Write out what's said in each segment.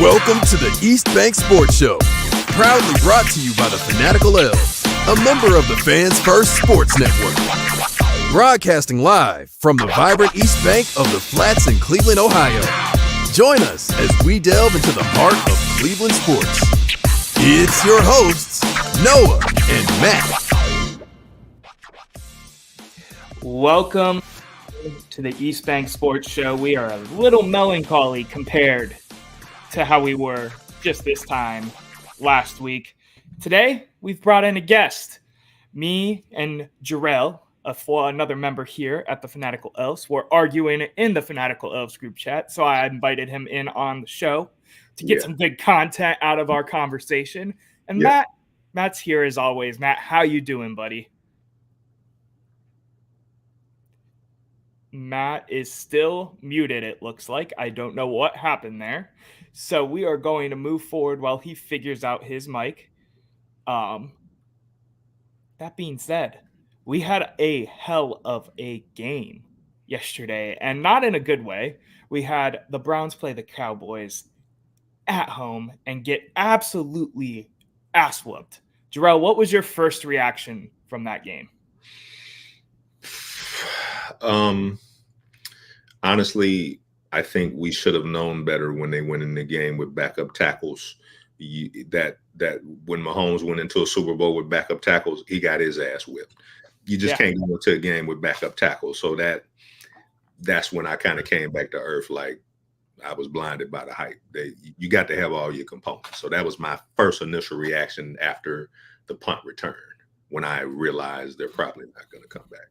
Welcome to the East Bank Sports Show, proudly brought to you by the Fanatical Elves, a member of the Fans First Sports Network. Broadcasting live from the vibrant East Bank of the Flats in Cleveland, Ohio. Join us as we delve into the heart of Cleveland sports. It's your hosts, Noah and Matt. Welcome to the East Bank Sports Show. We are a little melancholy compared to how we were just this time last week. Today, we've brought in a guest. Me and Jarrell, another member here at the Fanatical Elves, were arguing in the Fanatical Elves group chat, so I invited him in on the show to get some good content out of our conversation. And Matt's here as always. Matt, how you doing, buddy? Matt is still muted, it looks like. I don't know what happened there. So we are going to move forward while he figures out his mic. That being said, we had a hell of a game yesterday, and not in a good way. We had the Browns play the Cowboys at home and get absolutely ass-whooped. Jarrell, what was your first reaction from that game? Honestly, I think we should have known better when they went in the game with backup tackles. That when Mahomes went into a Super Bowl with backup tackles, he got his ass whipped. You just can't go into a game with backup tackles. So that's when I kind of came back to earth. Like, I was blinded by the hype. You got to have all your components. So that was my first initial reaction after the punt return, when I realized they're probably not going to come back.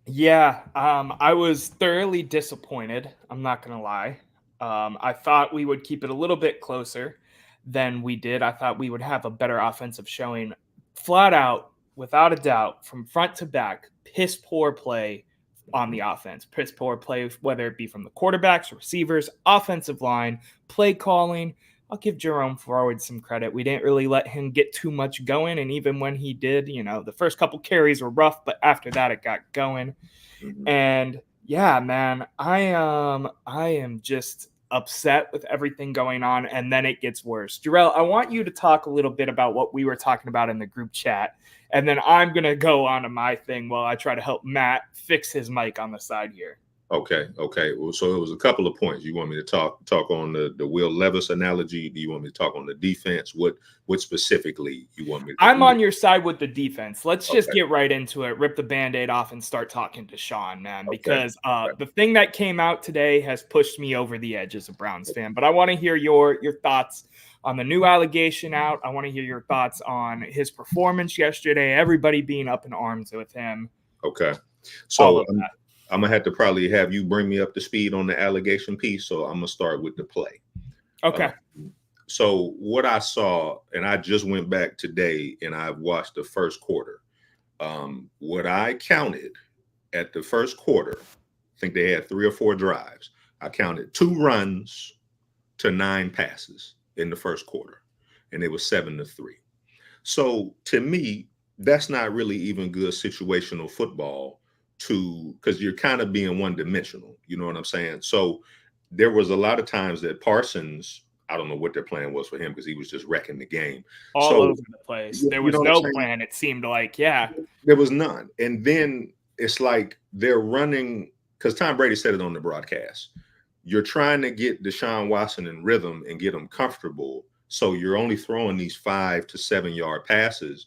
Yeah, I was thoroughly disappointed. I'm not going to lie. I thought we would keep it a little bit closer than we did. I thought we would have a better offensive showing. Flat out, without a doubt, from front to back, piss poor play on the offense. Piss poor play, whether it be from the quarterbacks, receivers, offensive line, play calling. I'll give Jerome Forward some credit. We didn't really let him get too much going, and even when he did, the first couple carries were rough, but after that it got going. Mm-hmm. And yeah, man, I am just upset with everything going on, and then it gets worse. Jarrell, I want you to talk a little bit about what we were talking about in the group chat, and then I'm going to go on to my thing while I try to help Matt fix his mic on the side here. Okay. Well, so it was a couple of points. You want me to talk on the Will Levis analogy? Do you want me to talk on the defense? What specifically you want me to I'm on your side with the defense. Let's just get right into it. Rip the Band-Aid off and start talking to Sean, man, because the thing that came out today has pushed me over the edge as a Browns fan. But I want to hear your thoughts on the new allegation out. I want to hear your thoughts on his performance yesterday, everybody being up in arms with him. Okay. So I'm going to have to probably have you bring me up to speed on the allegation piece. So I'm going to start with the play. Okay. So what I saw, and I just went back today and I've watched the first quarter. What I counted at the first quarter, I think they had 3 or 4 drives. I counted 2 runs to 9 passes in the first quarter, and it was 7-3. So to me, that's not really even good situational football, because you're kind of being one-dimensional. You know what I'm saying? So there was a lot of times that Parsons, I don't know what their plan was for him, because he was just wrecking the game. All over the place. There was no plan, it seemed like. Yeah. There was none. And then it's like they're running, because Tom Brady said it on the broadcast. You're trying to get Deshaun Watson in rhythm and get him comfortable. So you're only throwing these 5 to 7 yard passes.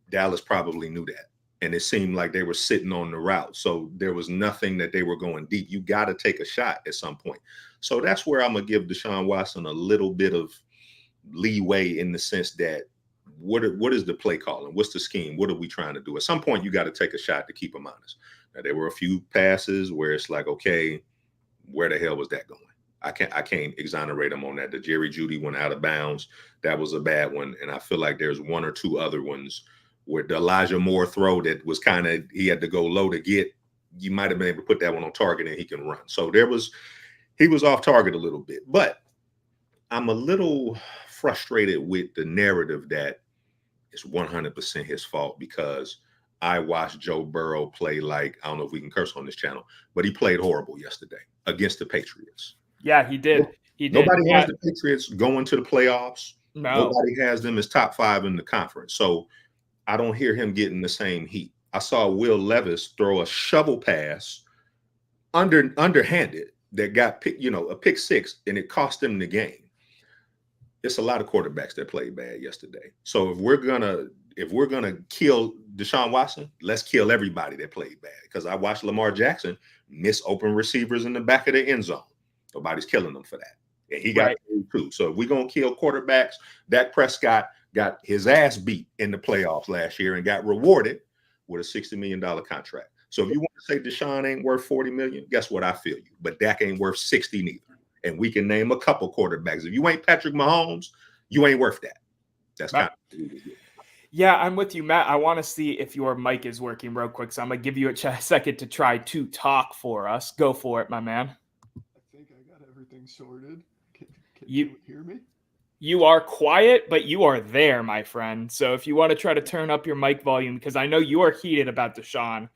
Dallas probably knew that. And it seemed like they were sitting on the route. So there was nothing that they were going deep. You got to take a shot at some point. So that's where I'm going to give Deshaun Watson a little bit of leeway, in the sense that what is the play calling? What's the scheme? What are we trying to do? At some point, you got to take a shot to keep him honest. Now, there were a few passes where it's like, okay, where the hell was that going? I can't exonerate him on that. The Jerry Jeudy went out of bounds. That was a bad one. And I feel like there's 1 or 2 other ones where the Elijah Moore throw that was kind of, he had to go low to get, you might have been able to put that one on target and he can run. So he was off target a little bit. But I'm a little frustrated with the narrative that it's 100% his fault, because I watched Joe Burrow play like, I don't know if we can curse on this channel, but he played horrible yesterday against the Patriots. Yeah, he did. He did. Nobody Yeah. has the Patriots going to the playoffs. No. Nobody has them as top 5 in the conference. So I don't hear him getting the same heat. I saw Will Levis throw a shovel pass underhanded that got a pick 6, and it cost them the game. It's a lot of quarterbacks that played bad yesterday. So if we're gonna kill Deshaun Watson, let's kill everybody that played bad. Because I watched Lamar Jackson miss open receivers in the back of the end zone. Nobody's killing them for that. And he got too. So if we're gonna kill quarterbacks, Dak Prescott got his ass beat in the playoffs last year and got rewarded with a $60 million contract. So if you want to say Deshaun ain't worth $40 million, guess what? I feel you. But Dak ain't worth 60 neither. And we can name a couple quarterbacks. If you ain't Patrick Mahomes, you ain't worth that. That's kind of. Yeah, I'm with you, Matt. I want to see if your mic is working real quick. So I'm going to give you a second to try to talk for us. Go for it, my man. I think I got everything sorted. Can you hear me? You are quiet, but you are there, my friend. So if you want to try to turn up your mic volume, because I know you are heated about Deshaun,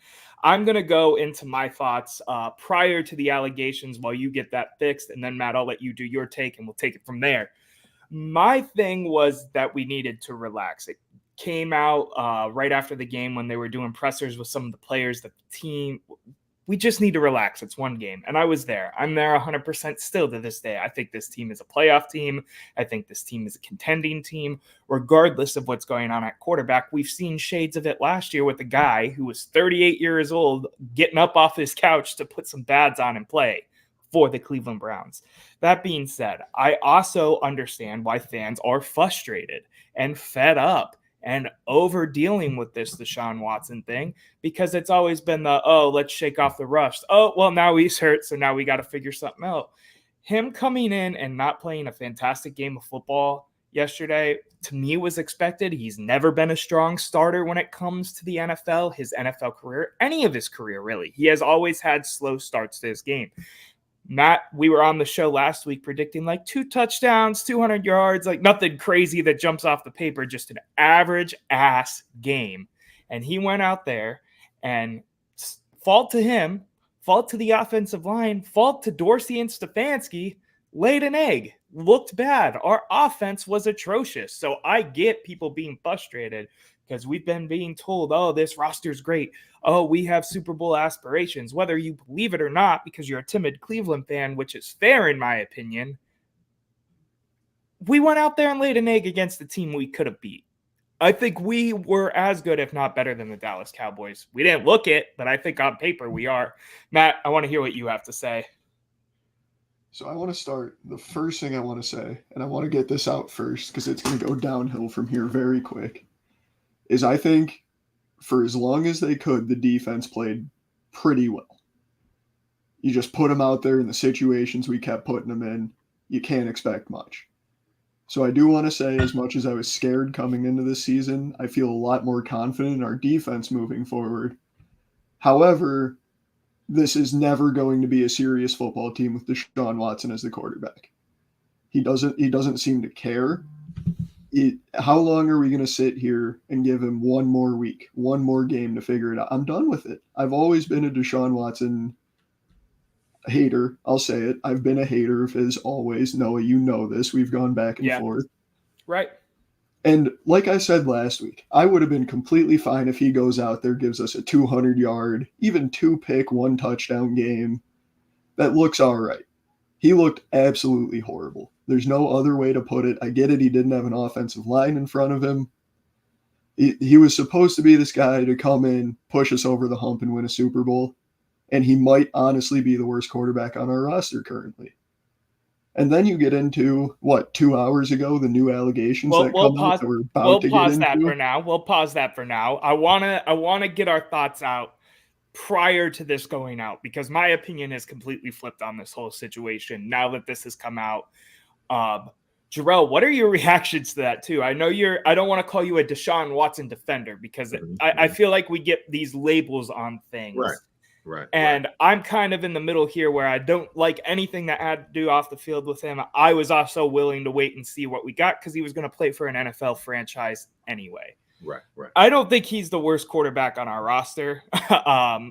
I'm going to go into my thoughts prior to the allegations while you get that fixed. And then, Matt, I'll let you do your take, and we'll take it from there. My thing was that we needed to relax. It came out right after the game when they were doing pressers with some of the players, the team. We just need to relax. It's one game. And I was there. I'm there 100% still to this day. I think this team is a playoff team. I think this team is a contending team, regardless of what's going on at quarterback. We've seen shades of it last year with a guy who was 38 years old getting up off his couch to put some pads on and play for the Cleveland Browns. That being said, I also understand why fans are frustrated and fed up and over dealing with this Deshaun Watson thing, because it's always been let's shake off the rust. Oh, well, now he's hurt, so now we got to figure something out. Him coming in and not playing a fantastic game of football yesterday, to me, was expected. He's never been a strong starter when it comes to the NFL, his NFL career, any of his career, really. He has always had slow starts to his game. Matt, we were on the show last week predicting like 2 touchdowns, 200 yards, like nothing crazy that jumps off the paper, just an average ass game. And he went out there, and fault to him, fault to the offensive line, fault to Dorsey and Stefanski, laid an egg, looked bad. Our offense was atrocious. So I get people being frustrated because we've been being told, oh, this roster's great. Oh, we have Super Bowl aspirations, whether you believe it or not, because you're a timid Cleveland fan, which is fair in my opinion. We went out there and laid an egg against the team we could have beat. I think we were as good, if not better, than the Dallas Cowboys. We didn't look it, but I think on paper we are. Matt, I want to hear what you have to say. So I want to start. The first thing I want to say, and I want to get this out first because it's going to go downhill from here very quick, is I think for as long as they could, the defense played pretty well. You just put them out there in the situations we kept putting them in. You can't expect much. So I do want to say, as much as I was scared coming into this season, I feel a lot more confident in our defense moving forward. However, this is never going to be a serious football team with Deshaun Watson as the quarterback. He doesn't seem to care. How long are we going to sit here and give him one more week, one more game to figure it out? I'm done with it. I've always been a Deshaun Watson hater. I'll say it. I've been a hater of his always. Noah, you know this. We've gone back and forth. Right. And like I said last week, I would have been completely fine if he goes out there, gives us a 200-yard, even 2-pick, 1 touchdown game. That looks all right. He looked absolutely horrible. There's no other way to put it. I get it. He didn't have an offensive line in front of him. He was supposed to be this guy to come in, push us over the hump, and win a Super Bowl. And he might honestly be the worst quarterback on our roster currently. And then you get into, 2 hours ago, the new allegations that come out that we're about to get into. We'll pause that for now. I wanna get our thoughts out prior to this going out, because my opinion has completely flipped on this whole situation now that this has come out. Jarrell, what are your reactions to that too? I know I don't want to call you a Deshaun Watson defender, because I feel like we get these labels on things. Right. And I'm kind of in the middle here where I don't like anything that had to do off the field with him. I was also willing to wait and see what we got, because he was going to play for an NFL franchise anyway. Right. I don't think he's the worst quarterback on our roster.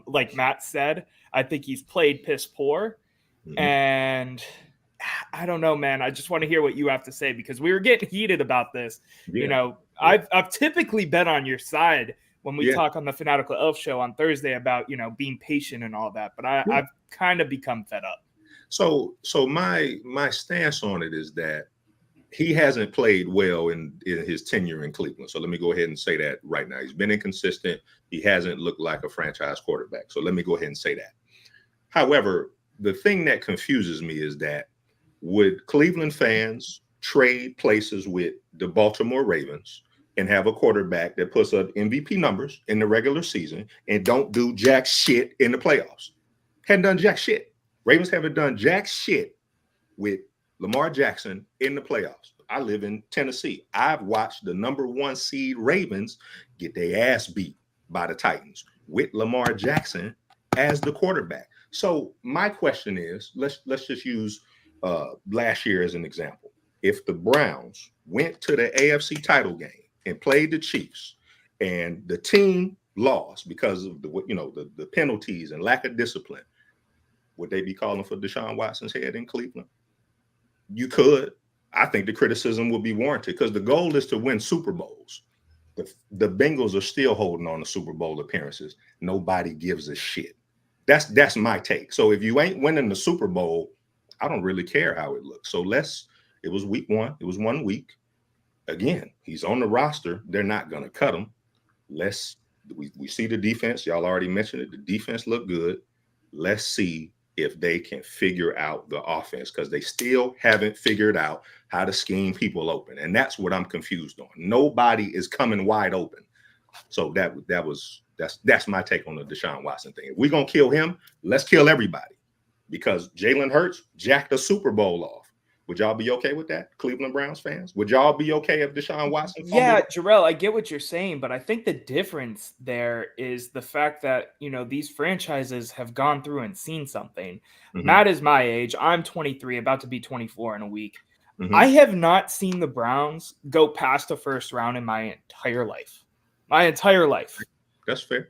Like Matt said, I think he's played piss poor. Mm-hmm. And I don't know, man. I just want to hear what you have to say because we were getting heated about this. Yeah. You know, I've typically been on your side when we Yeah. talk on the Fanatical Elf show on Thursday about, you know, being patient and all that, but I've kind of become fed up. So my stance on it is that he hasn't played well in his tenure in Cleveland. So let me go ahead and say that right now. He's been inconsistent. He hasn't looked like a franchise quarterback. So let me go ahead and say that. However, the thing that confuses me is that would Cleveland fans trade places with the Baltimore Ravens and have a quarterback that puts up MVP numbers in the regular season and don't do jack shit in the playoffs? Hadn't done jack shit. Ravens haven't done jack shit with Lamar Jackson in the playoffs. I live in Tennessee. I've watched the number 1 seed Ravens get their ass beat by the Titans with Lamar Jackson as the quarterback. So my question is, let's just use last year as an example. If the Browns went to the AFC title game and played the Chiefs and the team lost because of the penalties and lack of discipline, would they be calling for Deshaun Watson's head in Cleveland? You could. I think the criticism would be warranted because the goal is to win Super Bowls. The Bengals are still holding on to Super Bowl appearances. Nobody gives a shit. That's my take. So if you ain't winning the Super Bowl, I don't really care how it looks. So it was week 1. It was 1 week. Again, he's on the roster. They're not going to cut him. We see the defense. Y'all already mentioned it. The defense looked good. Let's see if they can figure out the offense because they still haven't figured out how to scheme people open. And that's what I'm confused on. Nobody is coming wide open. So that's my take on the Deshaun Watson thing. If we're going to kill him, let's kill everybody because Jalen Hurts jacked a Super Bowl off. Would y'all be okay with that, Cleveland Browns fans? Would y'all be okay if Deshaun Watson fumbled? Yeah, Jarrell, I get what you're saying, but I think the difference there is the fact that, you know, these franchises have gone through and seen something. Mm-hmm. Matt is my age. I'm 23, about to be 24 in a week. Mm-hmm. I have not seen the Browns go past the first round in my entire life. That's fair.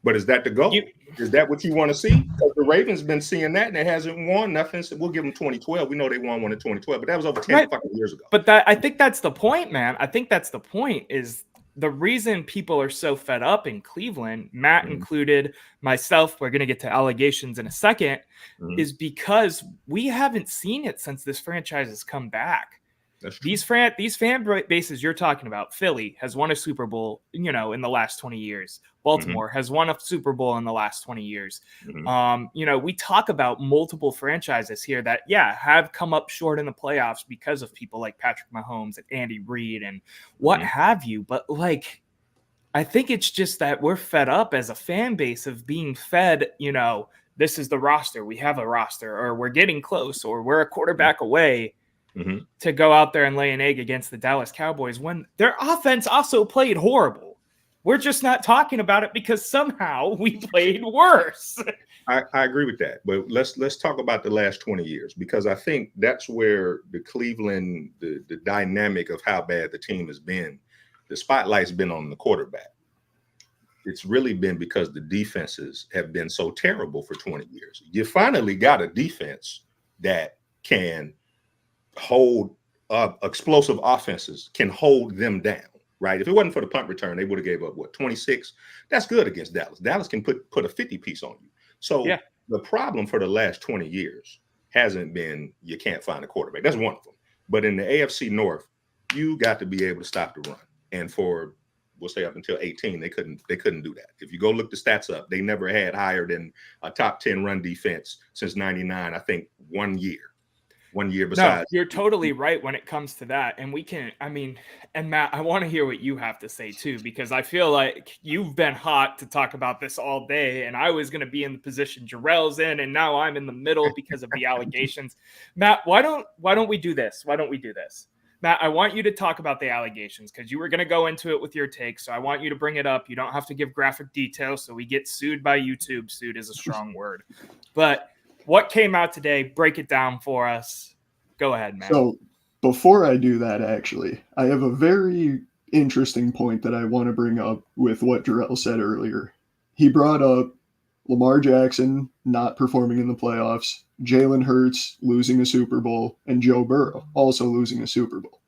But is that the goal? Is that what you want to see? Because the Ravens been seeing that and it hasn't won nothing. So we'll give them 2012. We know they won one in 2012, but that was over 10 fucking years ago. But I think that's the point, man. I think that's the point is the reason people are so fed up in Cleveland, Matt included, myself, we're going to get to allegations in a second, is because we haven't seen it since this franchise has come back. These fan bases you're talking about, Philly has won a Super Bowl, you know, in the last 20 years. Baltimore has won a Super Bowl in the last 20 years. You know, we talk about multiple franchises here that, have come up short in the playoffs because of people like Patrick Mahomes and Andy Reid and what have you. But like, I think it's just that we're fed up as a fan base of being fed, you know, this is the roster. We have a roster, or we're getting close, or we're a quarterback away. To go out there and lay an egg against the Dallas Cowboys when their offense also played horrible. We're just not talking about it because somehow we played worse. I agree with that. But let's talk about the last 20 years, because I think that's where the Cleveland, the dynamic of how bad the team has been, the spotlight's been on the quarterback. It's really been because the defenses have been so terrible for 20 years. You finally got a defense that can hold explosive offenses, can hold them down, right? If it wasn't for the punt return, they would have gave up 26. That's good against Dallas. Dallas can put a 50 piece on you. So the problem for the last 20 years hasn't been you can't find a quarterback. That's one of them. But in the AFC North, you got to be able to stop the run. And for we'll say up until 18, they couldn't do that. If you go look the stats up, they never had higher than a top 10 run defense since 99, I think 1 year. 1 year besides. No, you're totally right when it comes to that. And we can, I mean, and Matt, I want to hear what you have to say too, because I feel like you've been hot to talk about this all day. And I was going to be in the position Jarrell's in, and now I'm in the middle because of the allegations. Matt, why don't we do this? Matt, I want you to talk about the allegations because you were going to go into it with your take. So I want you to bring it up. You don't have to give graphic details so we get sued by YouTube. Sued is a strong word. But what came out today? Break it down for us. Go ahead, man. So before I do that, actually, I have a very interesting point that I want to bring up with what Jarrell said earlier. He brought up Lamar Jackson not performing in the playoffs Jalen Hurts losing a Super Bowl, and Joe Burrow also losing a Super Bowl.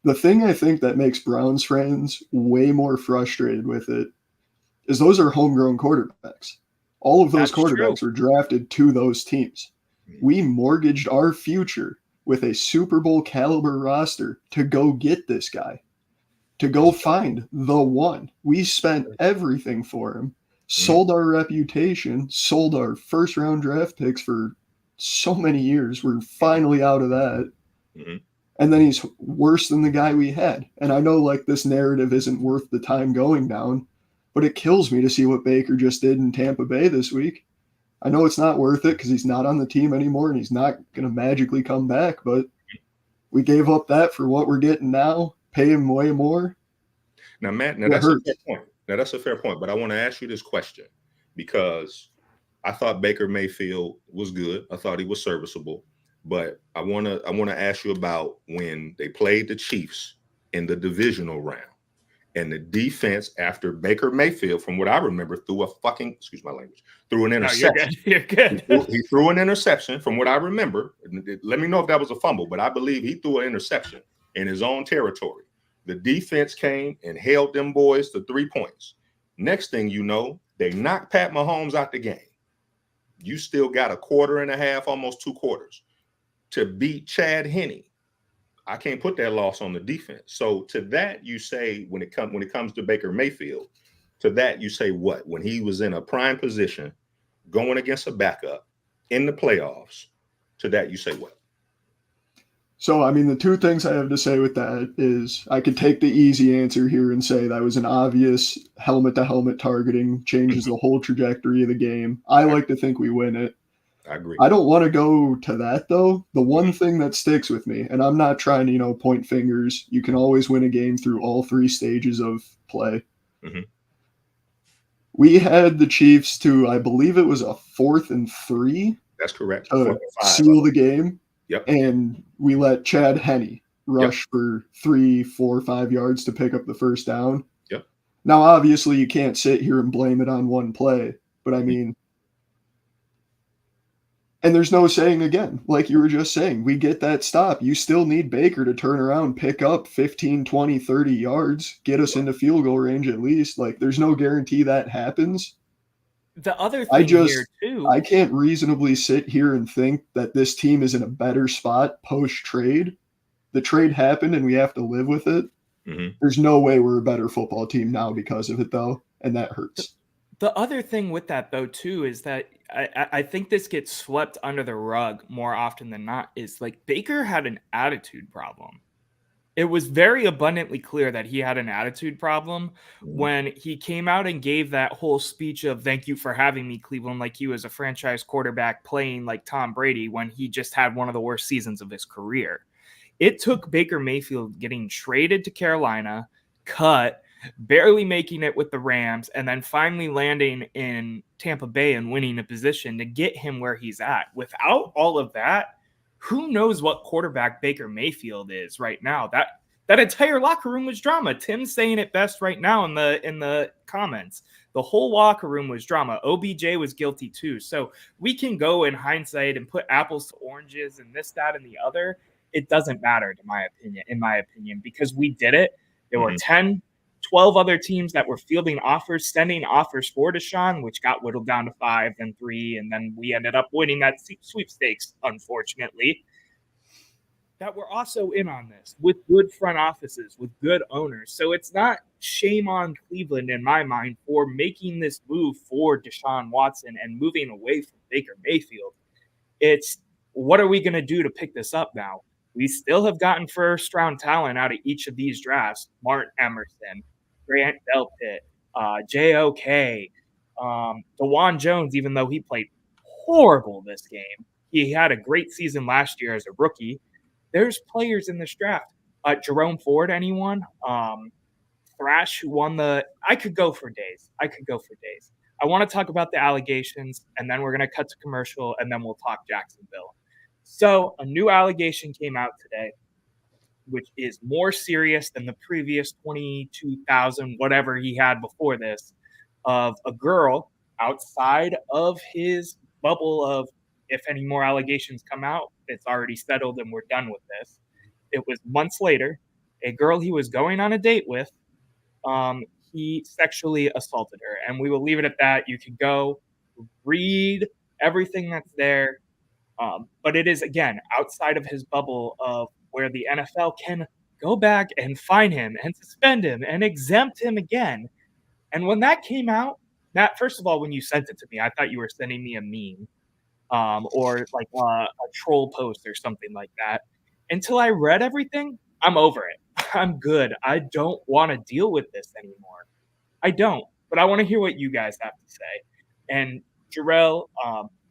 The thing I think that makes Browns fans way more frustrated with it is those are homegrown quarterbacks. All of those That's quarterbacks true. were drafted to those teams. We mortgaged our future with a Super Bowl caliber roster to go get this guy, to go find the one. We spent everything for him, sold our reputation, sold our first round draft picks for so many years. We're finally out of that. Mhm. And then he's worse than the guy we had. And I know like this narrative isn't worth the time going down, but it kills me to see what Baker just did in Tampa Bay this week. I know it's not worth it because he's not on the team anymore and he's not going to magically come back, but we gave up that for what we're getting now, pay him way more. Now, Matt, It that's a hurts. fair point. Now, that's a fair point, but I want to ask you this question because I thought Baker Mayfield was good. I thought he was serviceable, but I want to ask you about when they played the Chiefs in the divisional round and the defense after Baker Mayfield, from what I remember, threw an interception. No, you're good. He threw an interception from what I remember. Let me know if that was a fumble, but I believe he threw an interception in his own territory. The defense came and held them boys to 3 points. Next thing you know, they knocked Pat Mahomes out the game. You still got a quarter and a half, almost 2 quarters to beat Chad Henne. I can't put that loss on the defense. So to that, you say when it comes to Baker Mayfield, to that you say what? When he was in a prime position, going against a backup in the playoffs, to that you say what? So, I mean, the two things I have to say with that is I could take the easy answer here and say that was an obvious helmet-to-helmet targeting, changes the whole trajectory of the game. I like to think we win it. I agree. I don't want to go to that, though. The one thing that sticks with me, and I'm not trying to, point fingers. You can always win a game through all 3 stages of play. Mm-hmm. We had the Chiefs to, I believe it was a 4th and 3. That's correct. To seal the game. Yep. And we let Chad Henne rush for 3, 4, 5 yards to pick up the first down. Yep. Now, obviously, you can't sit here and blame it on one play, but I mean, and there's no saying again, like you were just saying, we get that stop. You still need Baker to turn around, pick up 15, 20, 30 yards, get us into field goal range at least. Like, there's no guarantee that happens. The other thing here too, I can't reasonably sit here and think that this team is in a better spot post-trade. The trade happened and we have to live with it. Mm-hmm. There's no way we're a better football team now because of it, though, and that hurts. The other thing with that, though, too, is that I think this gets swept under the rug more often than not, is like Baker had an attitude problem. It was very abundantly clear that he had an attitude problem when he came out and gave that whole speech of thank you for having me, Cleveland, like he was a franchise quarterback playing like Tom Brady when he just had one of the worst seasons of his career. It took Baker Mayfield getting traded to Carolina, cut, barely making it with the Rams, and then finally landing in Tampa Bay and winning a position to get him where he's at. Without all of that, who knows what quarterback Baker Mayfield is right now? That entire locker room was drama. Tim's saying it best right now in the comments. The whole locker room was drama. OBJ was guilty too. So we can go in hindsight and put apples to oranges and this, that, and the other. It doesn't matter in my opinion, because we did it. There were 10, 12 other teams that were fielding offers, sending offers for Deshaun, which got whittled down to 5 and 3. And then we ended up winning that sweepstakes, unfortunately. That were also in on this with good front offices, with good owners. So it's not shame on Cleveland in my mind for making this move for Deshaun Watson and moving away from Baker Mayfield. It's what are we going to do to pick this up now? We still have gotten first round talent out of each of these drafts. Martin Emerson, Grant Delpit, JOK, DeJuan Jones, even though he played horrible this game. He had a great season last year as a rookie. There's players in this draft. Jerome Ford, anyone? Thrash, who won I could go for days. I want to talk about the allegations, and then we're going to cut to commercial, and then we'll talk Jacksonville. So a new allegation came out today, which is more serious than the previous 22,000, whatever he had before this, of a girl outside of his bubble of if any more allegations come out, it's already settled and we're done with this. It was months later, a girl he was going on a date with, he sexually assaulted her. And we will leave it at that. You can go read everything that's there. But it is, again, outside of his bubble of where the NFL can go back and fine him and suspend him and exempt him again. And when that came out, that first of all, when you sent it to me, I thought you were sending me a meme, or like a troll post or something like that. Until I read everything, I'm over it. I'm good. I don't want to deal with this anymore. I don't. But I want to hear what you guys have to say. And Jarrell,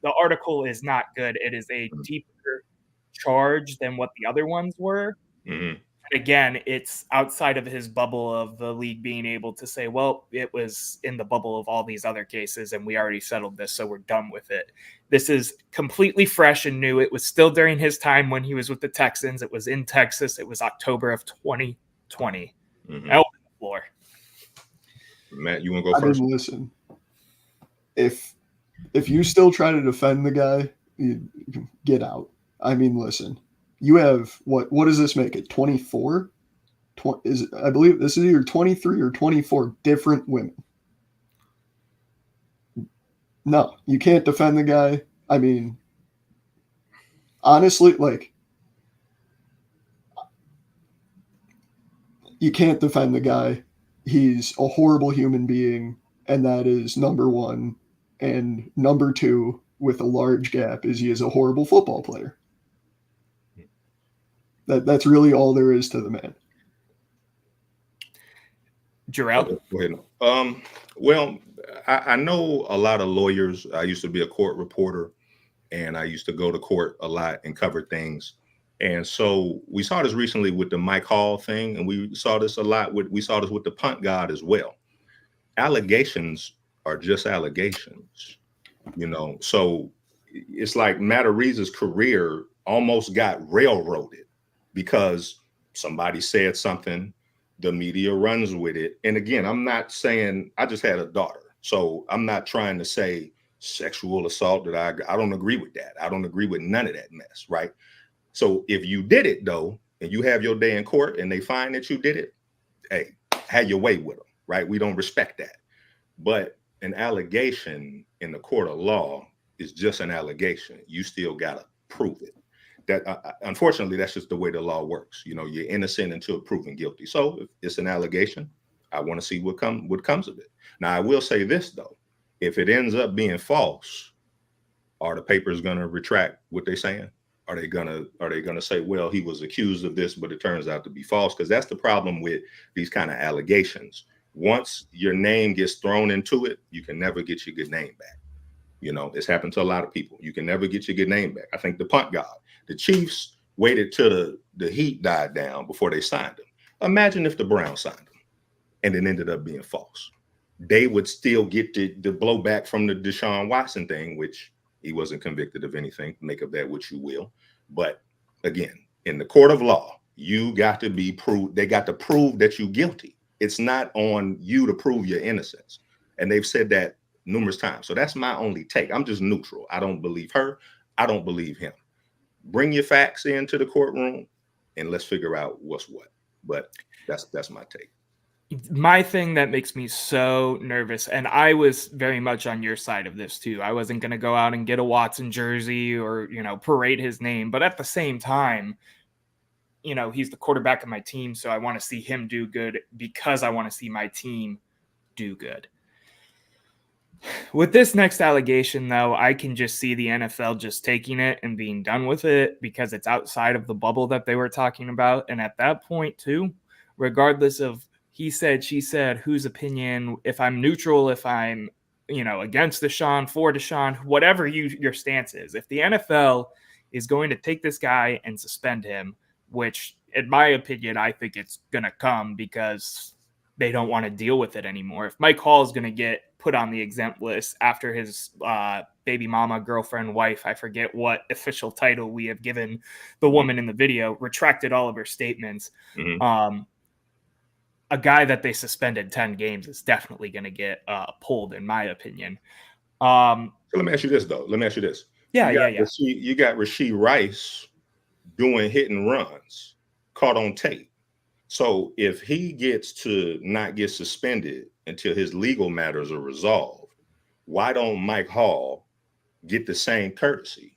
the article is not good. It is a deeper charge than what the other ones were. Mm-hmm. Again, it's outside of his bubble of the league being able to say, well, it was in the bubble of all these other cases and we already settled this, so we're done with it. This is completely fresh and new. It was still during his time when he was with the Texans. It was in Texas. It was October of 2020. Mm-hmm. I open the floor. Matt, you want to go first? Listen, if you still try to defend the guy, you get out. I mean, listen. You have what does this make it? 24? I believe this is either 23 or 24 different women. No, you can't defend the guy. I mean, honestly, like, you can't defend the guy. He's a horrible human being, and that is number one. And number two, with a large gap, is he is a horrible football player. That's really all there is to the man. Jarrell? Go ahead. Well, I know a lot of lawyers. I used to be a court reporter, and I used to go to court a lot and cover things. And so we saw this recently with the Mike Hall thing, and we saw this a lot with the punt god as well. Allegations are just allegations, So it's like Matt Ariza's career almost got railroaded because somebody said something, the media runs with it. And again, I'm not saying, I just had a daughter, so I'm not trying to say sexual assault that I don't agree with that. I don't agree with none of that mess, right? So if you did it though, and you have your day in court and they find that you did it, hey, have your way with them, right? We don't respect that. But an allegation in the court of law is just an allegation. You still got to prove it. That unfortunately, that's just the way the law works. You're innocent until proven guilty. So if it's an allegation, I want to see what comes of it. Now, I will say this though: if it ends up being false, are the papers going to retract what they're saying? Are they gonna say, well, he was accused of this, but it turns out to be false? Because that's the problem with these kind of allegations. Once your name gets thrown into it, you can never get your good name back. It's happened to a lot of people. You can never get your good name back. I think the punt god. The Chiefs waited till the heat died down before they signed him. Imagine if the Browns signed him and it ended up being false. They would still get the blowback from the Deshaun Watson thing, which he wasn't convicted of anything. Make of that what you will. But again, in the court of law, you got to be proved. They got to prove that you're guilty. It's not on you to prove your innocence. And they've said that numerous times. So that's my only take. I'm just neutral. I don't believe her. I don't believe him. Bring your facts into the courtroom and let's figure out what's what. But that's my take. My thing that makes me so nervous, and I was very much on your side of this too. I wasn't going to go out and get a Watson jersey or, parade his name. But at the same time, he's the quarterback of my team. So I want to see him do good because I want to see my team do good. With this next allegation, though, I can just see the NFL just taking it and being done with it because it's outside of the bubble that they were talking about. And at that point, too, regardless of he said, she said, whose opinion, if I'm neutral, if I'm, against Deshaun, for Deshaun, whatever your stance is, if the NFL is going to take this guy and suspend him, which, in my opinion, I think it's going to come because they don't want to deal with it anymore. If Mike Hall is going to get put on the exempt list after his baby mama, girlfriend, wife, I forget what official title we have given the woman in the video, retracted all of her statements. Mm-hmm. A guy that they suspended 10 games is definitely going to get pulled, in my opinion. So let me ask you this, though. Yeah, You got yeah. You got Rashee Rice doing hit and runs, caught on tape. So if he gets to not get suspended until his legal matters are resolved, why don't Mike Hall get the same courtesy?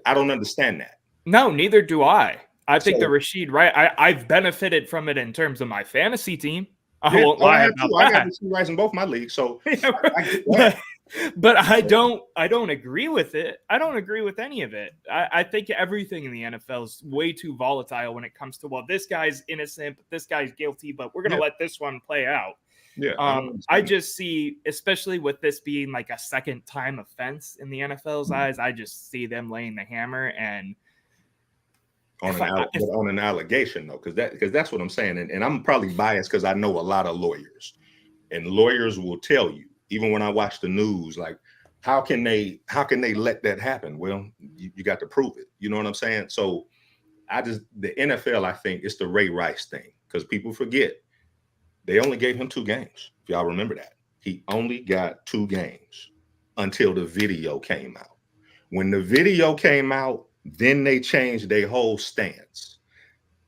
I don't understand that. No, neither do I. I think the So Rashid Rice, I've benefited from it in terms of my fantasy team. I yeah, won't I lie have about too. I got that. Rashee Rice in both my leagues, so Yeah, I get but, that. but I don't agree with it. I don't agree with any of it. I think everything in the NFL is way too volatile when it comes to, well, this guy's innocent, but this guy's guilty, but we're gonna let this one play out. Yeah, I just see, especially with this being like a second time offense in the NFL's eyes, I just see them laying the hammer. And on an allegation though, because that's what I'm saying, and I'm probably biased because I know a lot of lawyers, and lawyers will tell you, even when I watch the news, like how can they let that happen? Well, you got to prove it. You know what I'm saying? So the NFL, I think it's the Ray Rice thing, because people forget they only gave him 2 games. If y'all remember that, he only got 2 games until the video came out. When the video came out, then they changed their whole stance.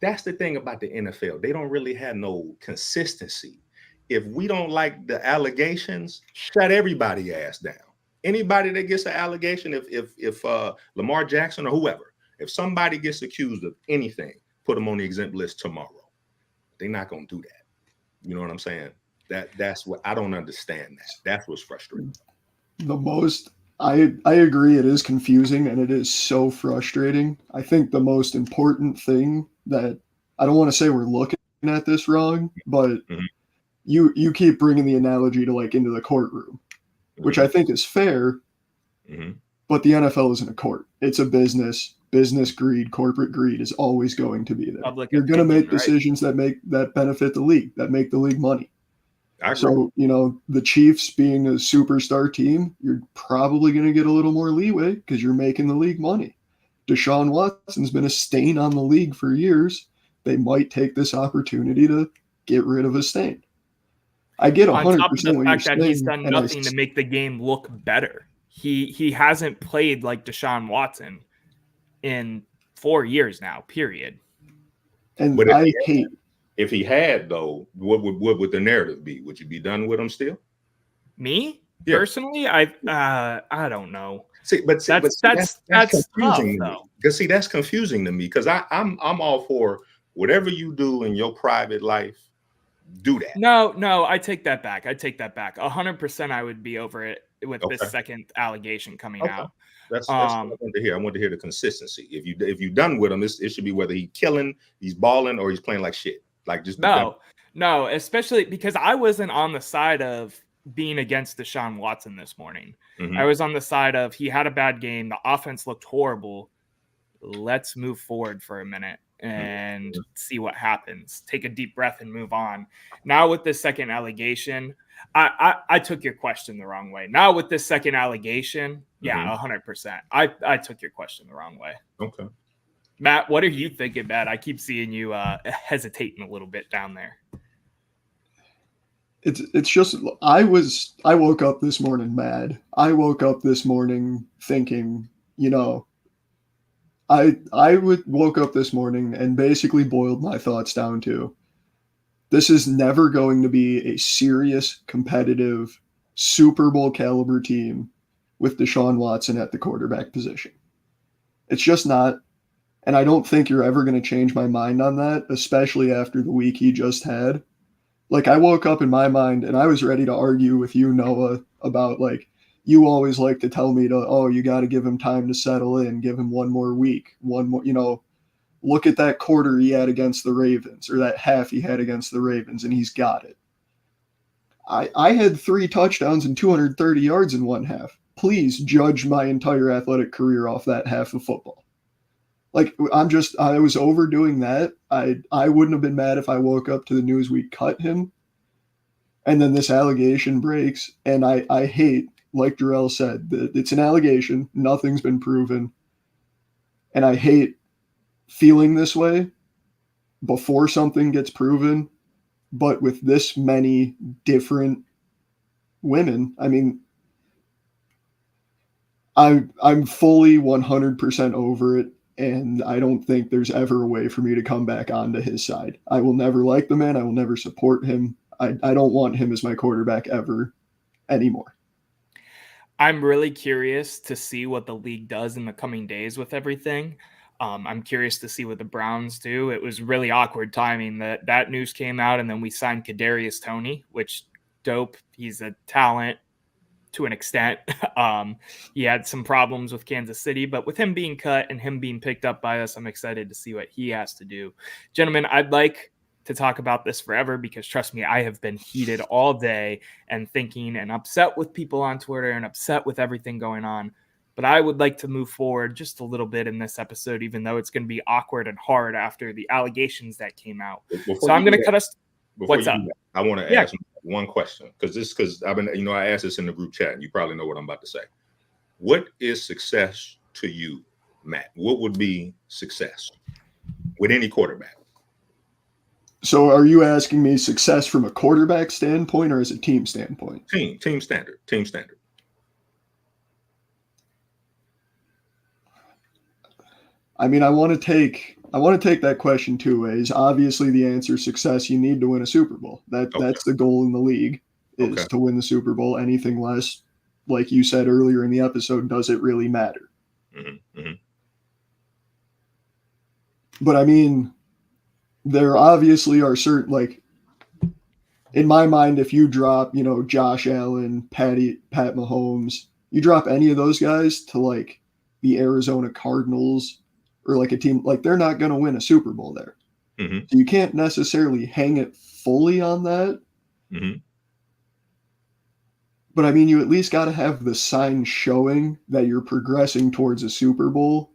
That's the thing about the NFL. They don't really have no consistency. If we don't like the allegations, shut everybody ass down. Anybody that gets an allegation, if Lamar Jackson or whoever, if somebody gets accused of anything, put them on the exempt list tomorrow. They're not going to do that. You know what I'm saying? That's what I don't understand. That's what's frustrating. I agree, it is confusing and it is so frustrating. I think the most important thing that, I don't want to say we're looking at this wrong, but you keep bringing the analogy to like into the courtroom, which I think is fair, but the NFL isn't a court. It's a business. Business greed, corporate greed is always going to be there. You're going to make decisions that benefit the league, that make the league money. So, the Chiefs being a superstar team, you're probably going to get a little more leeway because you're making the league money. Deshaun Watson's been a stain on the league for years. They might take this opportunity to get rid of a stain. I get 100% on top of the what fact you're that saying, he's done nothing to make the game look better. He hasn't played like Deshaun Watson in 4 years now, period. And but I hate. If he had, though, what would the narrative be? Would you be done with him still? Me personally, I don't know. That's confusing tough, to me. Because that's confusing to me. Because I'm all for whatever you do in your private life, do that. No, I take that back. 100%, I would be over it with this second allegation coming out. That's what I wanted to hear. I wanted to hear the consistency. If you done with him, it should be whether he's killing, he's balling, or he's playing like shit. Like just no, especially because I wasn't on the side of being against Deshaun Watson this morning. I was on the side of he had a bad game. The offense looked horrible. Let's move forward for a minute and see what happens. Take a deep breath and move on. Now with this second allegation, I took your question the wrong way. Now with this second allegation, 100%. I took your question the wrong way. Okay. Matt, what are you thinking, Matt? I keep seeing you hesitating a little bit down there. It's just I woke up this morning mad. I woke up this morning thinking, I woke up this morning and basically boiled my thoughts down to, this is never going to be a serious, competitive, Super Bowl caliber team with Deshaun Watson at the quarterback position. It's just not. And I don't think you're ever going to change my mind on that, especially after the week he just had. Like, I woke up in my mind and I was ready to argue with you, Noah, about like, you always like to tell me you got to give him time to settle in, give him one more week, look at that quarter he had against the Ravens or that half he had against the Ravens and he's got it. I had 3 touchdowns and 230 yards in one half. Please judge my entire athletic career off that half of football. Like, I was overdoing that. I wouldn't have been mad if I woke up to the news we cut him. And then this allegation breaks. And I hate, like Jarrell said, that it's an allegation. Nothing's been proven. And I hate feeling this way before something gets proven. But with this many different women, I mean, I'm fully 100% over it, and I don't think there's ever a way for me to come back onto his side. I will never like the man. I will never support him. I don't want him as my quarterback ever anymore. I'm really curious to see what the league does in the coming days with everything. I'm curious to see what the Browns do. It was really awkward timing that news came out, and then we signed Kadarius Toney, which dope. He's a talent to an extent. He had some problems with Kansas City, but with him being cut and him being picked up by us, I'm excited to see what he has to do. Gentlemen, I'd like to talk about this forever because trust me, I have been heated all day and thinking and upset with people on Twitter and upset with everything going on. But I would like to move forward just a little bit in this episode, even though it's going to be awkward and hard after the allegations that came out. So I'm going to cut us. What's up? I want to ask one question because I've been, I asked this in the group chat and you probably know what I'm about to say. What is success to you, Matt? What would be success with any quarterback? So are you asking me success from a quarterback standpoint or as a team standpoint? Team standard. I mean, I want to take that question two ways. Obviously, the answer is success. You need to win a Super Bowl. That's the goal in the league is to win the Super Bowl. Anything less, like you said earlier in the episode, does it really matter? Mm-hmm. But I mean, there obviously are certain, like, in my mind, if you drop, Josh Allen, Pat Mahomes, you drop any of those guys to like the Arizona Cardinals or like a team, like they're not going to win a Super Bowl there. Mm-hmm. So you can't necessarily hang it fully on that. Mm-hmm. But I mean, you at least got to have the signs showing that you're progressing towards a Super Bowl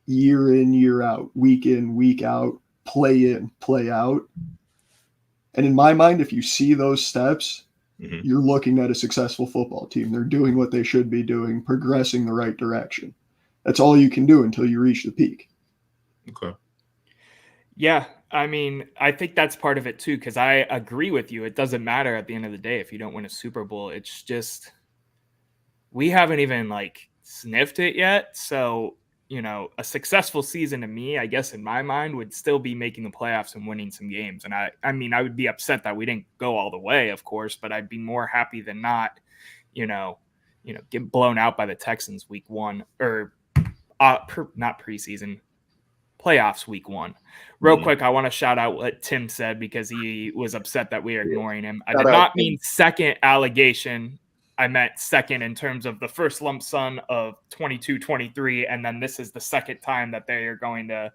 year in, year out, week in, week out, play in, play out. And in my mind, if you see those steps, you're looking at a successful football team. They're doing what they should be doing, progressing the right direction. That's all you can do until you reach the peak. Okay. Yeah, I mean, I think that's part of it too, because I agree with you. It doesn't matter at the end of the day if you don't win a Super Bowl. It's just we haven't even like sniffed it yet. So, a successful season to me, I guess in my mind, would still be making the playoffs and winning some games. And I mean, I would be upset that we didn't go all the way, of course, but I'd be more happy than not, get blown out by the Texans week one or not preseason. Playoffs week one. Real quick, I want to shout out what Tim said because he was upset that we are ignoring him. I did not mean second allegation. I meant second in terms of the first lump sum of 22-23, and then this is the second time that they are going to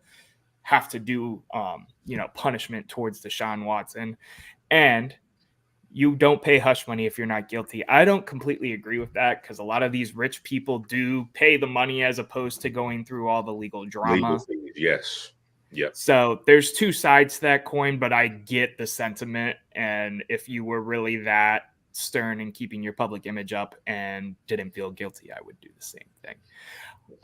have to do, punishment towards Deshaun Watson. And you don't pay hush money if you're not guilty. I don't completely agree with that because a lot of these rich people do pay the money as opposed to going through all the legal drama. Yes. Yep. So there's two sides to that coin, but I get the sentiment. And if you were really that stern and keeping your public image up and didn't feel guilty, I would do the same thing.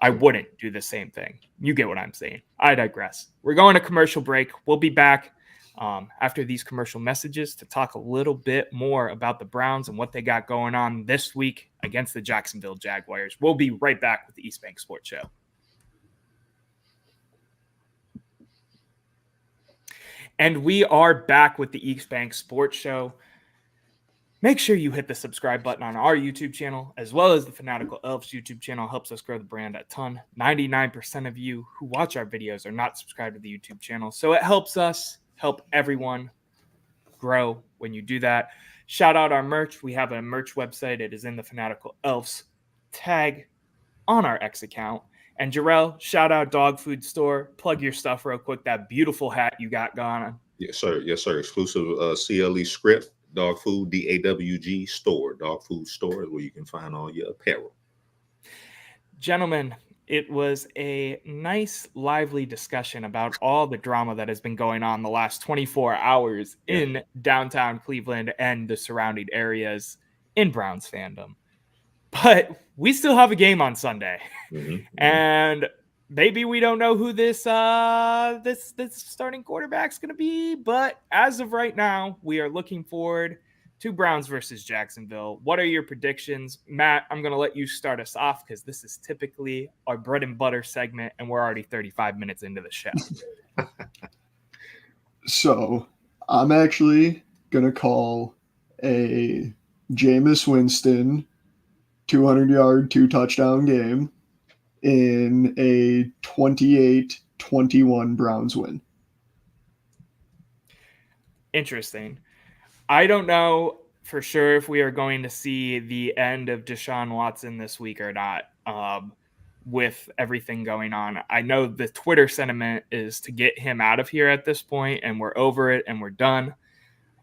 I wouldn't do the same thing. You get what I'm saying. I digress. We're going to commercial break. We'll be back after these commercial messages to talk a little bit more about the Browns and what they got going on this week against the Jacksonville Jaguars. We'll be right back with the East Bank Sports Show. And we are back with the East Bank Sports Show. Make sure you hit the subscribe button on our YouTube channel, as well as the Fanatical Elves YouTube channel. Helps us grow the brand a ton. 99% of you who watch our videos are not subscribed to the YouTube channel, so it helps us help everyone grow when you do that. Shout out our merch. We have a merch website. It is in the Fanatical Elves tag on our X account. And Jarrell, shout out Dog Food Store. Plug your stuff real quick. That beautiful hat you got going on. Yes, sir. Exclusive CLE script. Dog Food, DAWG store. Dog Food Store is where you can find all your apparel. Gentlemen, it was a nice, lively discussion about all the drama that has been going on the last 24 hours in downtown Cleveland and the surrounding areas in Browns fandom. But we still have a game on Sunday. And maybe we don't know who this starting quarterback's going to be, but as of right now, we are looking forward to Browns versus Jacksonville. What are your predictions? Matt, I'm going to let you start us off because this is typically our bread and butter segment, and we're already 35 minutes into the show. So I'm actually going to call a Jameis Winston 200-yard, 2-touchdown game in a 28-21 Browns win. Interesting. I don't know for sure if we are going to see the end of Deshaun Watson this week or not, with everything going on. I know the Twitter sentiment is to get him out of here at this point, and we're over it and we're done.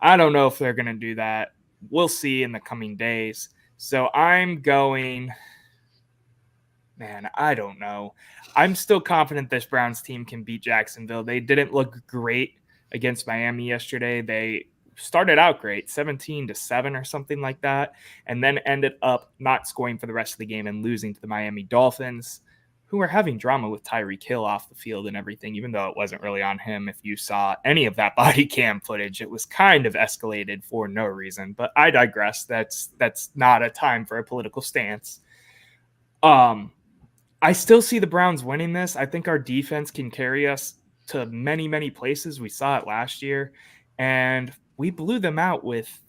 I don't know if they're going to do that. We'll see in the coming days. So I'm going, man, I don't know. I'm still confident this Browns team can beat Jacksonville. They didn't look great against Miami yesterday. They started out great, 17-7 or something like that, and then ended up not scoring for the rest of the game and losing to the Miami Dolphins, who were having drama with Tyreek Hill off the field and everything, even though it wasn't really on him. If you saw any of that body cam footage, it was kind of escalated for no reason, but I digress. That's not a time for a political stance. I still see the Browns winning this. I think our defense can carry us to many, many places. We saw it last year, and we blew them out with,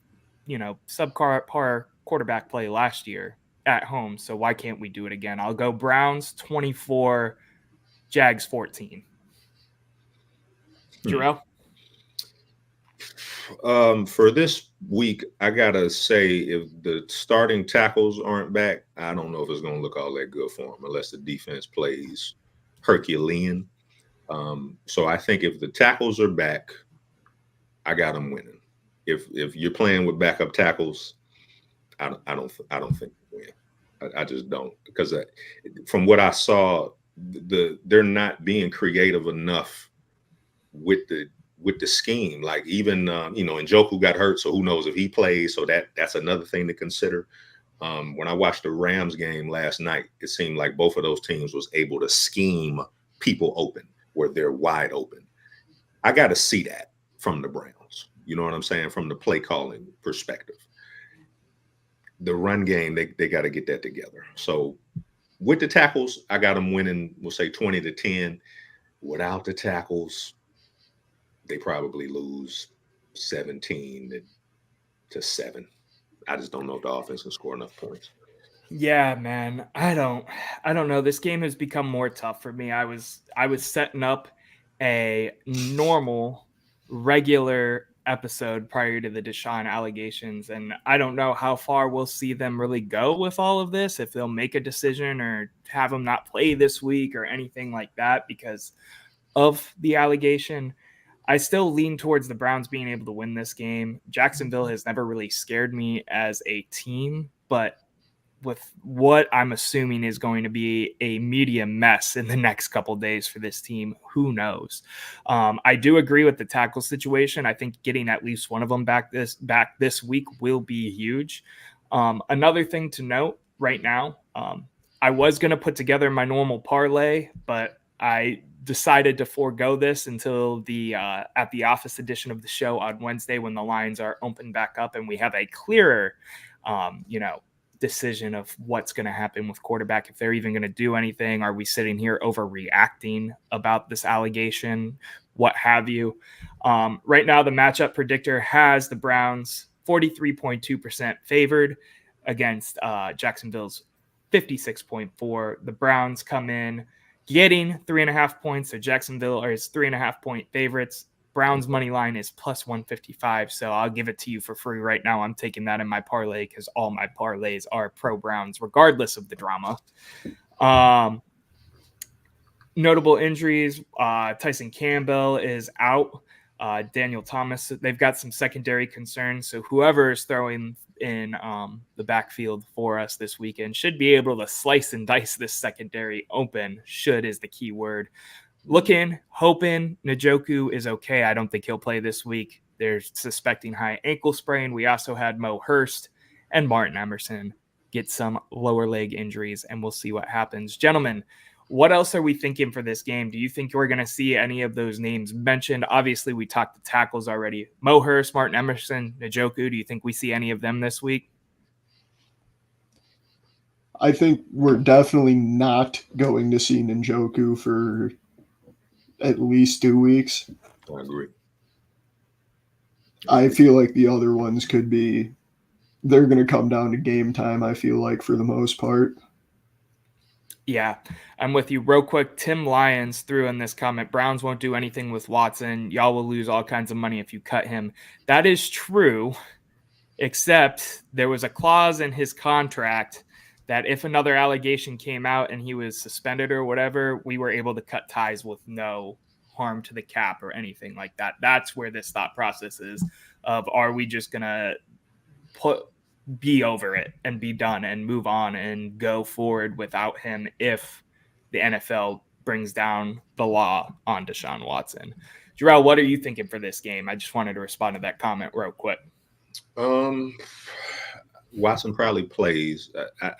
subpar quarterback play last year at home. So why can't we do it again? I'll go Browns 24, Jags 14. Jarrell? For this week, I gotta say, if the starting tackles aren't back, I don't know if it's gonna look all that good for them unless the defense plays Herculean. So I think if the tackles are back, I got them winning. If you're playing with backup tackles, I don't think we win. I just don't, because from what I saw, they're not being creative enough with the scheme. Like even Njoku got hurt, so who knows if he plays. So that's another thing to consider. When I watched the Rams game last night, it seemed like both of those teams was able to scheme people open where they're wide open. I got to see that from the Browns. You know what I'm saying? From the play calling perspective. The run game, they got to get that together. So with the tackles, I got them winning, we'll say 20-10. Without the tackles, they probably lose 17-7. I just don't know if the offense can score enough points. Yeah, man. I don't know. This game has become more tough for me. I was setting up a normal, regular episode prior to the Deshaun allegations, and I don't know how far we'll see them really go with all of this, if they'll make a decision or have him not play this week or anything like that because of the allegation. I still lean towards the Browns being able to win this game. Jacksonville has never really scared me as a team, but with what I'm assuming is going to be a media mess in the next couple of days for this team, who knows? I do agree with the tackle situation. I think getting at least one of them back this week will be huge. Another thing to note right now, I was going to put together my normal parlay, but I decided to forego this until the at the office edition of the show on Wednesday when the lines are open back up and we have a clearer, decision of what's going to happen with quarterback, if they're even going to do anything. Are we sitting here overreacting about this allegation, what have you? Right now, the matchup predictor has the Browns 43.2% favored against Jacksonville's 56.4. The Browns come in getting 3.5 points, so Jacksonville is 3.5 point favorites. Browns money line is plus 155, so I'll give it to you for free right now. I'm taking that in my parlay because all my parlays are pro Browns, regardless of the drama. Notable injuries: Tyson Campbell is out. Daniel Thomas. They've got some secondary concerns, so whoever is throwing in the backfield for us this weekend should be able to slice and dice this secondary open. Should is the key word. Looking, hoping Njoku is okay. I don't think he'll play this week. They're suspecting high ankle sprain. We also had Mo Hurst and Martin Emerson get some lower leg injuries, and we'll see what happens. Gentlemen, What else are we thinking for this game? Do you think we're going to see any of those names mentioned? Obviously, we talked the tackles already. Mo Hurst, Martin Emerson, Njoku. Do you think we see any of them this week? I think we're definitely not going to see Njoku for at least 2 weeks. I agree. I feel like the other ones could be, they're going to come down to game time, I feel like, for the most part. Yeah, I'm with you. Real quick, Tim Lyons threw in this comment, Browns won't do anything with Watson. Y'all will lose all kinds of money if you cut him. That is true, except there was a clause in his contract that if another allegation came out and he was suspended or whatever, we were able to cut ties with no harm to the cap or anything like that. That's where this thought process is of, are we just going to be over it and be done and move on and go forward without him if the NFL brings down the law on Deshaun Watson. Jarrell, what are you thinking for this game? I just wanted to respond to that comment real quick. Watson probably plays.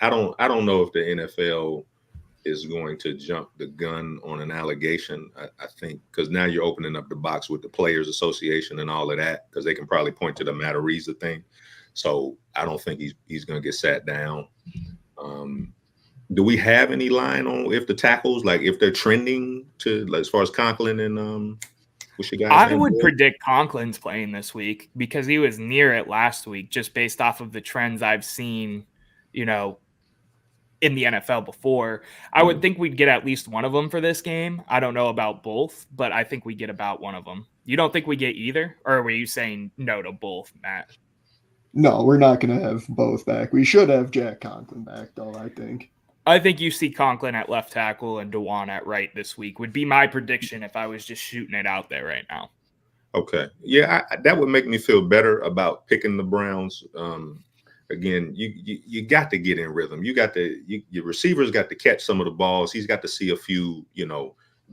I don't know if the NFL is going to jump the gun on an allegation. I think because now you're opening up the box with the Players Association and all of that, because they can probably point to the Matt Ariza thing. So I don't think he's going to get sat down. Do we have any line on if the tackles, like if they're trending to, like, as far as Conklin and what's your guy? I would predict Conklin's playing this week because he was near it last week, just based off of the trends I've seen, in the NFL before. I would think we'd get at least one of them for this game. I don't know about both, but I think we get about one of them. You don't think we get either? Or were you saying no to both, Matt? No, we're not going to have both back. We should have Jack Conklin back, though, I think. I think you see Conklin at left tackle and Dewan at right this week would be my prediction if I was just shooting it out there right now. Okay. Yeah, that would make me feel better about picking the Browns. Again, you got to get in rhythm. Your receivers got to catch some of the balls. He's got to see a few,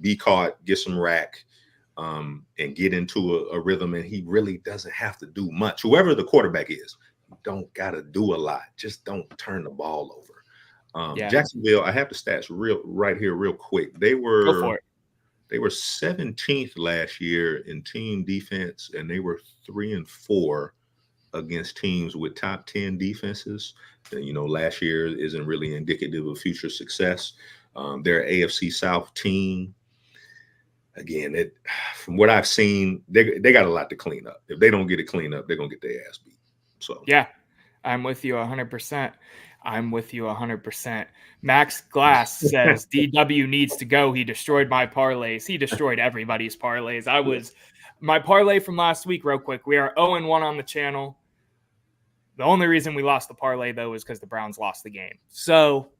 be caught, get some rack, and get into a rhythm. And he really doesn't have to do much. Whoever the quarterback is, you don't got to do a lot. Just don't turn the ball over. Jacksonville, I have the stats right here real quick. They were 17th last year in team defense, and they were 3-4 against teams with top 10 defenses. And, last year isn't really indicative of future success. They're an AFC South team. Again, from what I've seen, they got a lot to clean up. If they don't get it cleaned up, they're gonna get their ass beat. So yeah, I'm with you 100%. I'm with you 100%. Max Glass says DW needs to go. He destroyed my parlays. He destroyed everybody's parlays. My parlay from last week, real quick. We are 0-1 on the channel. The only reason we lost the parlay, though, is because the Browns lost the game. So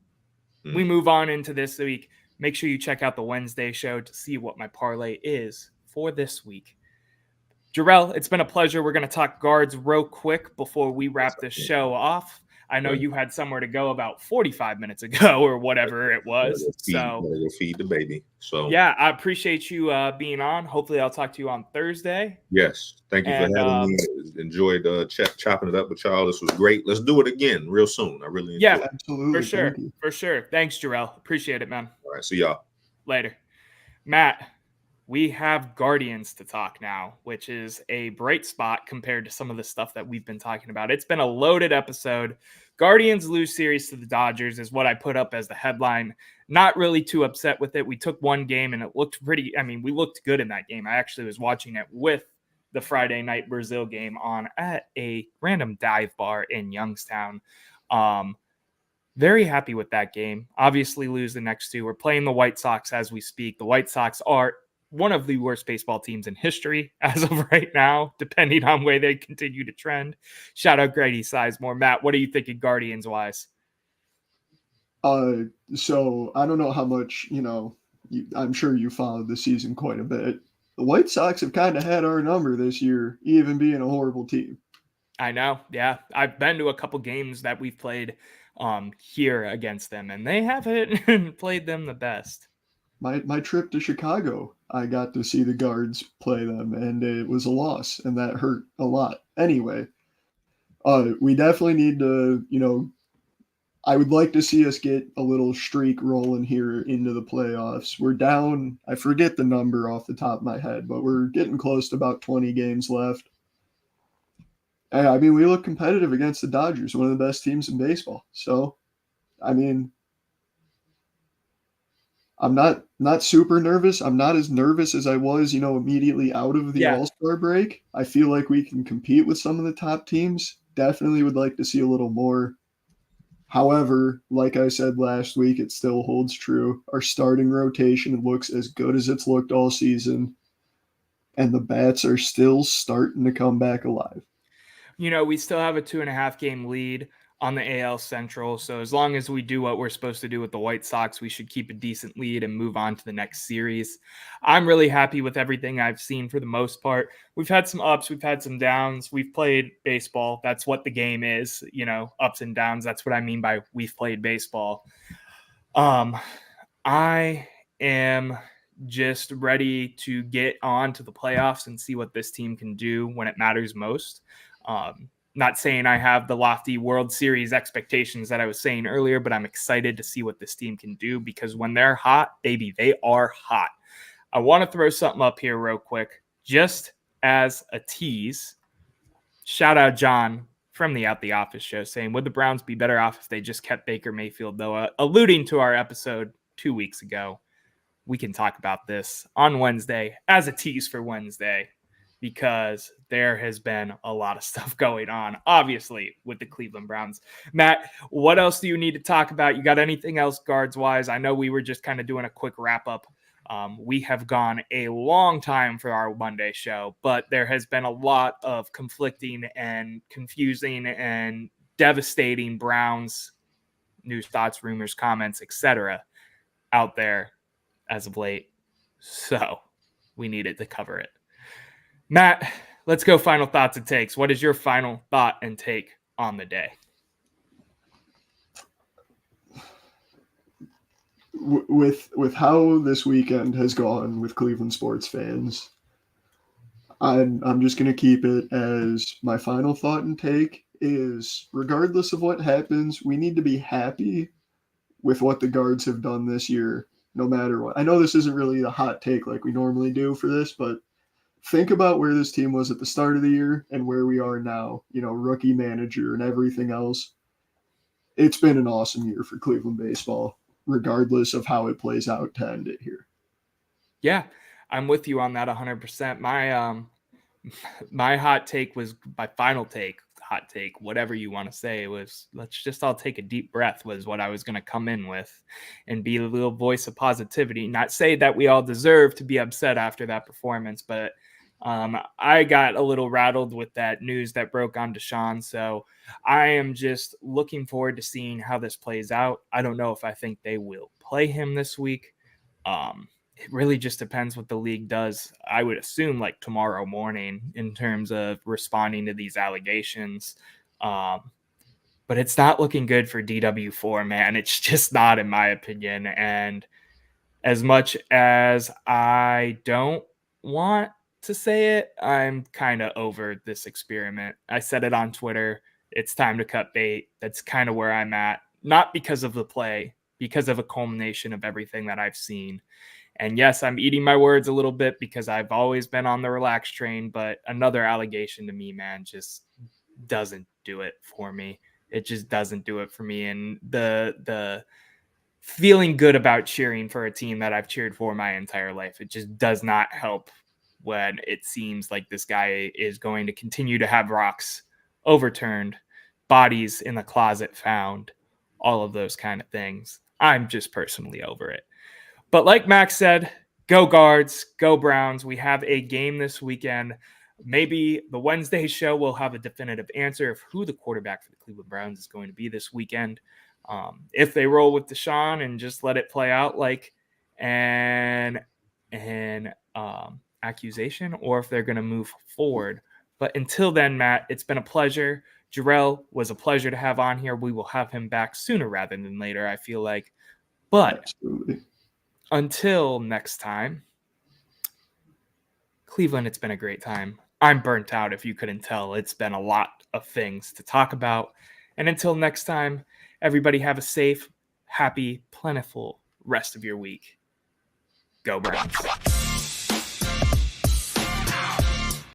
we move on into this week. Make sure you check out the Wednesday show to see what my parlay is for this week. Jarrell, it's been a pleasure. We're going to talk guards real quick before we wrap this show off. I know you had somewhere to go about 45 minutes ago or whatever it was. Gotta go feed the baby. So yeah, I appreciate you being on. Hopefully I'll talk to you on Thursday. Yes. Thank you for having me. Enjoyed chopping it up with y'all. This was great. Let's do it again real soon. I really enjoyed it. Absolutely. For sure. For sure. Thanks, Jarrell. Appreciate it, man. All right. See y'all. Later. Matt, we have Guardians to talk now, which is a bright spot compared to some of the stuff that we've been talking about. It's been a loaded episode. Guardians lose series to the Dodgers is what I put up as the headline. Not really too upset with it. We took one game and it looked we looked good in that game. I actually was watching it with the Friday night Brazil game on at a random dive bar in Youngstown. Very happy with that game. Obviously lose the next two. We're playing the White Sox as we speak. The White Sox are one of the worst baseball teams in history as of right now, depending on where they continue to trend. Shout out Grady Sizemore. Matt, what are you thinking Guardians wise? So I don't know how much, I'm sure you followed the season quite a bit. The White Sox have kind of had our number this year, even being a horrible team. I know. Yeah. I've been to a couple games that we've played here against them, and they haven't played them the best. My trip to Chicago, I got to see the Guards play them, and it was a loss, and that hurt a lot. Anyway, we definitely need to, I would like to see us get a little streak rolling here into the playoffs. We're down, I forget the number off the top of my head, but we're getting close to about 20 games left. And, I mean, we look competitive against the Dodgers, one of the best teams in baseball. So, I mean, I'm not super nervous. I'm not as nervous as I was, immediately out of the Yeah. All-Star break. I feel like we can compete with some of the top teams. Definitely would like to see a little more. However, like I said last week, it still holds true. Our starting rotation looks as good as it's looked all season, and the bats are still starting to come back alive. We still have a 2.5 game lead on the AL Central. So as long as we do what we're supposed to do with the White Sox, we should keep a decent lead and move on to the next series. I'm really happy with everything I've seen for the most part. We've had some ups, we've had some downs. We've played baseball. That's what the game is, ups and downs. That's what I mean by we've played baseball. I am just ready to get on to the playoffs and see what this team can do when it matters most. Not saying I have the lofty World Series expectations that I was saying earlier, but I'm excited to see what this team can do because when they're hot, baby, they are hot. I want to throw something up here real quick, just as a tease. Shout out John from the Out the Office show saying, would the Browns be better off if they just kept Baker Mayfield, though? Alluding to our episode 2 weeks ago. We can talk about this on Wednesday as a tease for Wednesday because there has been a lot of stuff going on, obviously, with the Cleveland Browns. Matt, what else do you need to talk about? You got anything else guards-wise? I know we were just kind of doing a quick wrap-up. We have gone a long time for our Monday show, but there has been a lot of conflicting and confusing and devastating Browns news, thoughts, rumors, comments, etc. out there as of late. So we needed to cover it. Matt, let's go final thoughts and takes. What is your final thought and take on the day? With how this weekend has gone with Cleveland sports fans, I'm just going to keep it as my final thought and take is regardless of what happens, we need to be happy with what the guards have done this year, no matter what. I know this isn't really a hot take like we normally do for this, but think about where this team was at the start of the year and where we are now, rookie manager and everything else. It's been an awesome year for Cleveland baseball, regardless of how it plays out to end it here. Yeah, I'm with you on that 100%. My hot take was my final take, hot take, whatever you want to say, was let's just all take a deep breath was what I was going to come in with and be a little voice of positivity. Not say that we all deserve to be upset after that performance, but I got a little rattled with that news that broke on Deshaun. So I am just looking forward to seeing how this plays out. I don't know if I think they will play him this week. It really just depends what the league does. I would assume like tomorrow morning in terms of responding to these allegations. But it's not looking good for DW4, man. It's just not, in my opinion. And as much as I don't want to say it, I'm kind of over this experiment. I said it on Twitter. It's time to cut bait. That's kind of where I'm at. Not because of the play, because of a culmination of everything that I've seen. And yes, I'm eating my words a little bit because I've always been on the relax train, but another allegation to me, man, just doesn't do it for me. It just doesn't do it for me. And the feeling good about cheering for a team that I've cheered for my entire life, it just does not help when it seems like this guy is going to continue to have rocks overturned, bodies in the closet found, all of those kind of things. I'm just personally over it. But like Max said, go Guards, go Browns. We have a game this weekend. Maybe the Wednesday show will have a definitive answer of who the quarterback for the Cleveland Browns is going to be this weekend. If they roll with Deshaun and just let it play out like an accusation, or if they're going to move forward. But until then, Matt, it's been a pleasure. Jarrell was a pleasure to have on here. We will have him back sooner rather than later, I feel like. But Absolutely. Until next time, Cleveland, it's been a great time. I'm burnt out, if you couldn't tell. It's been a lot of things to talk about. And until next time, Everybody have a safe, happy, plentiful rest of your week. Go Browns.